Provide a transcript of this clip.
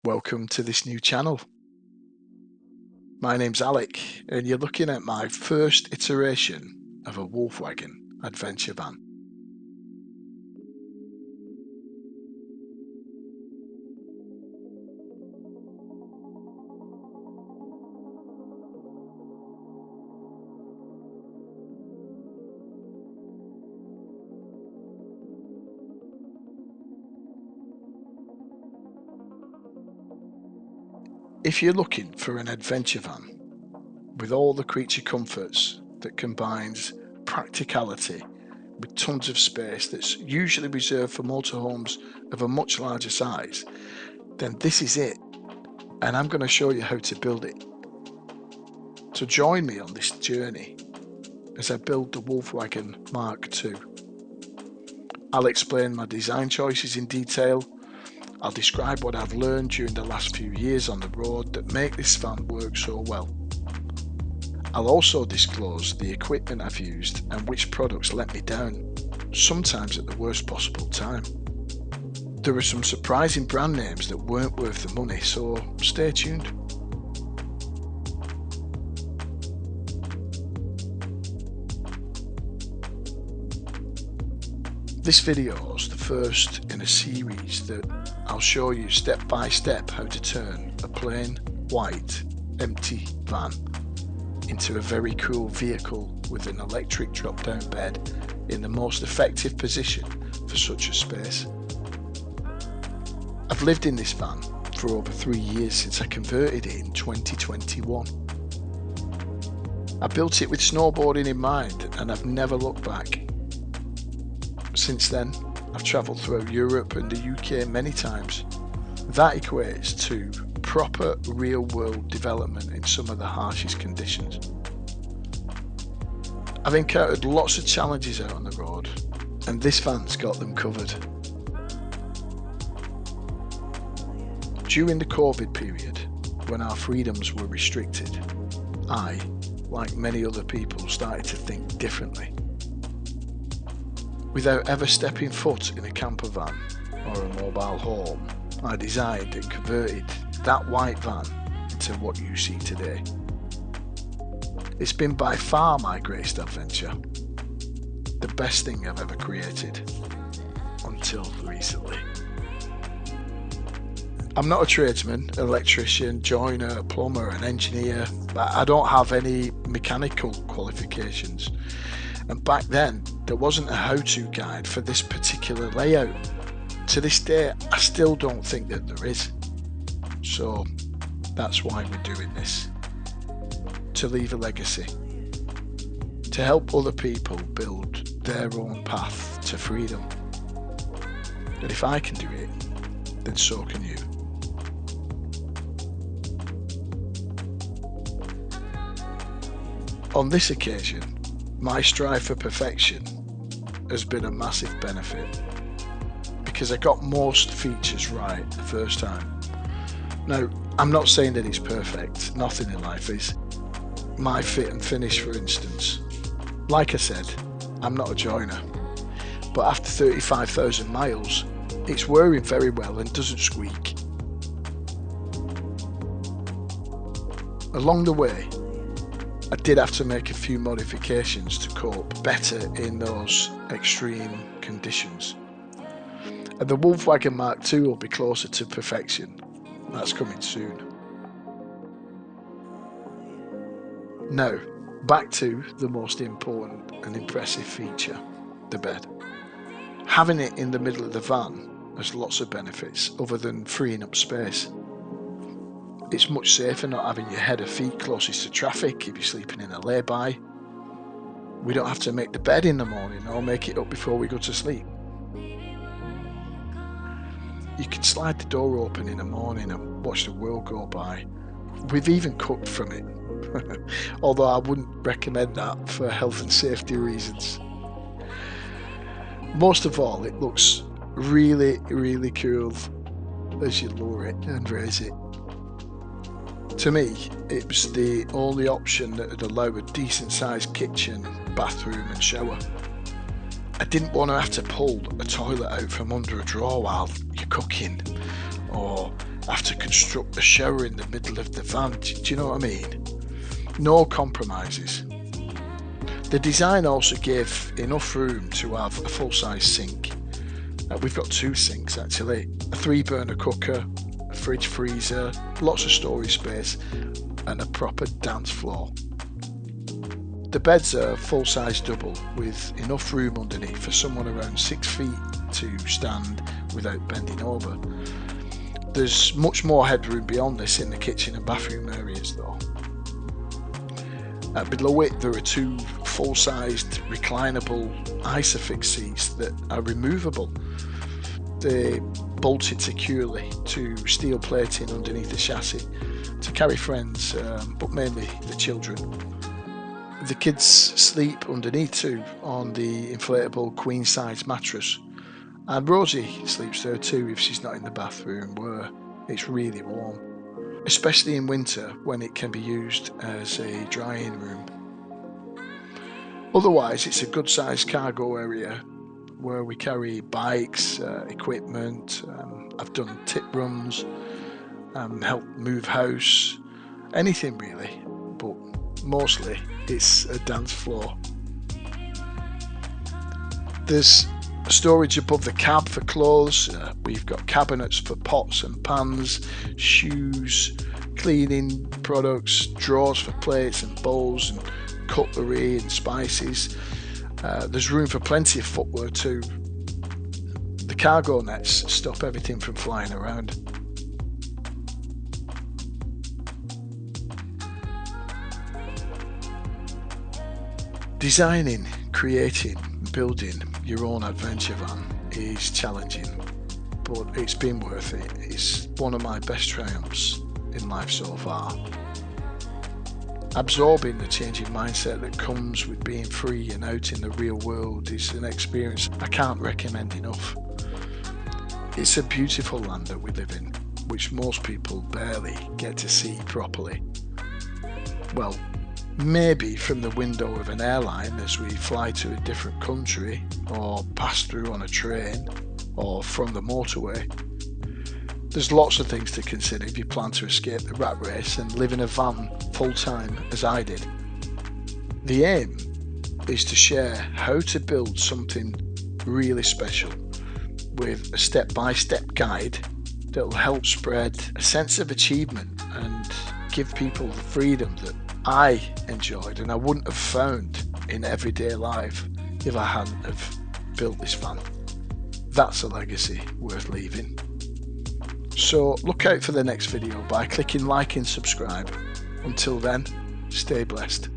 Welcome to this new channel. My name's Alec and you're looking at my first iteration of a Wulfwagen Adventure van. If you're looking for an adventure van with all the creature comforts that combines practicality with tons of space that's usually reserved for motorhomes of a much larger size, then this is it, and I'm going to show you how to build it. So join me on this journey as I build the Wulfwagen Mark II. I'll explain my design choices in detail. I'll describe what I've learned during the last few years on the road that make this van work so well. I'll also disclose the equipment I've used and which products let me down, sometimes at the worst possible time. There are some surprising brand names that weren't worth the money, so stay tuned. This video is the first in a series that I'll show you step by step how to turn a plain, white, empty van into a very cool vehicle with an electric drop-down bed in the most effective position for such a space. I've lived in this van for over 3 years since I converted it in 2021. I built it with snowboarding in mind and I've never looked back. Since then, I've travelled throughout Europe and the UK many times. That equates to proper real-world development in some of the harshest conditions. I've encountered lots of challenges out on the road, and this van's got them covered. During the COVID period, when our freedoms were restricted, I, like many other people, started to think differently. Without ever stepping foot in a camper van or a mobile home, I designed and converted that white van into what you see today. It's been by far my greatest adventure, the best thing I've ever created, until recently. I'm not a tradesman, electrician, joiner, plumber, an engineer. I don't have any mechanical qualifications. And back then, there wasn't a how-to guide for this particular layout. To this day, I still don't think that there is. So that's why we're doing this. To leave a legacy. To help other people build their own path to freedom. And if I can do it, then so can you. On this occasion, my strive for perfection has been a massive benefit because I got most features right the first time. Now, I'm not saying that it's perfect, nothing in life is. My fit and finish, for instance. Like I said, I'm not a joiner, but after 35,000 miles, it's whirring very well and doesn't squeak. Along the way, I did have to make a few modifications to cope better in those extreme conditions. And the Wulfwagen Mark II will be closer to perfection. That's coming soon. Now, back to the most important and impressive feature, the bed. Having it in the middle of the van has lots of benefits other than freeing up space. It's much safer not having your head or feet closest to traffic if you're sleeping in a lay-by. We don't have to make the bed in the morning or make it up before we go to sleep. You can slide the door open in the morning and watch the world go by. We've even cooked from it, although I wouldn't recommend that for health and safety reasons. Most of all, it looks really, really cool as you lower it and raise it. To me, it was the only option that would allow a decent sized kitchen, bathroom and shower. I didn't want to have to pull a toilet out from under a drawer while you're cooking, or have to construct a shower in the middle of the van. Do you know what I mean? No compromises. The design also gave enough room to have a full-size sink. We've got 2 sinks actually, a 3-burner cooker, a fridge freezer, lots of storage space, and a proper dance floor. The beds are full-size double with enough room underneath for someone around 6 feet to stand without bending over. There's much more headroom beyond this in the kitchen and bathroom areas though. Below it there are 2 full-sized reclinable Isofix seats that are removable. They bolted securely to steel plating underneath the chassis to carry friends, but mainly the children. The kids sleep underneath too on the inflatable queen size mattress, and Rosie sleeps there too if she's not in the bathroom where it's really warm, especially in winter when it can be used as a drying room. Otherwise it's a good sized cargo area where we carry bikes, equipment, I've done tip runs, help move house, anything really, but mostly it's a dance floor. There's storage above the cab for clothes. We've got cabinets for pots and pans, shoes, cleaning products, drawers for plates and bowls and cutlery and spices. There's room for plenty of footwear too. The cargo nets stop everything from flying around. Designing, creating, building your own adventure van is challenging, but it's been worth it. It's one of my best triumphs in life so far. Absorbing the changing mindset that comes with being free and out in the real world is an experience I can't recommend enough. It's a beautiful land that we live in, which most people barely get to see properly. Well, maybe from the window of an airline as we fly to a different country, or pass through on a train, or from the motorway. There's lots of things to consider if you plan to escape the rat race and live in a van full time as I did. The aim is to share how to build something really special with a step-by-step guide that will help spread a sense of achievement and give people the freedom that I enjoyed and I wouldn't have found in everyday life if I hadn't have built this van. That's a legacy worth leaving. So look out for the next video by clicking like and subscribe. Until then, stay blessed.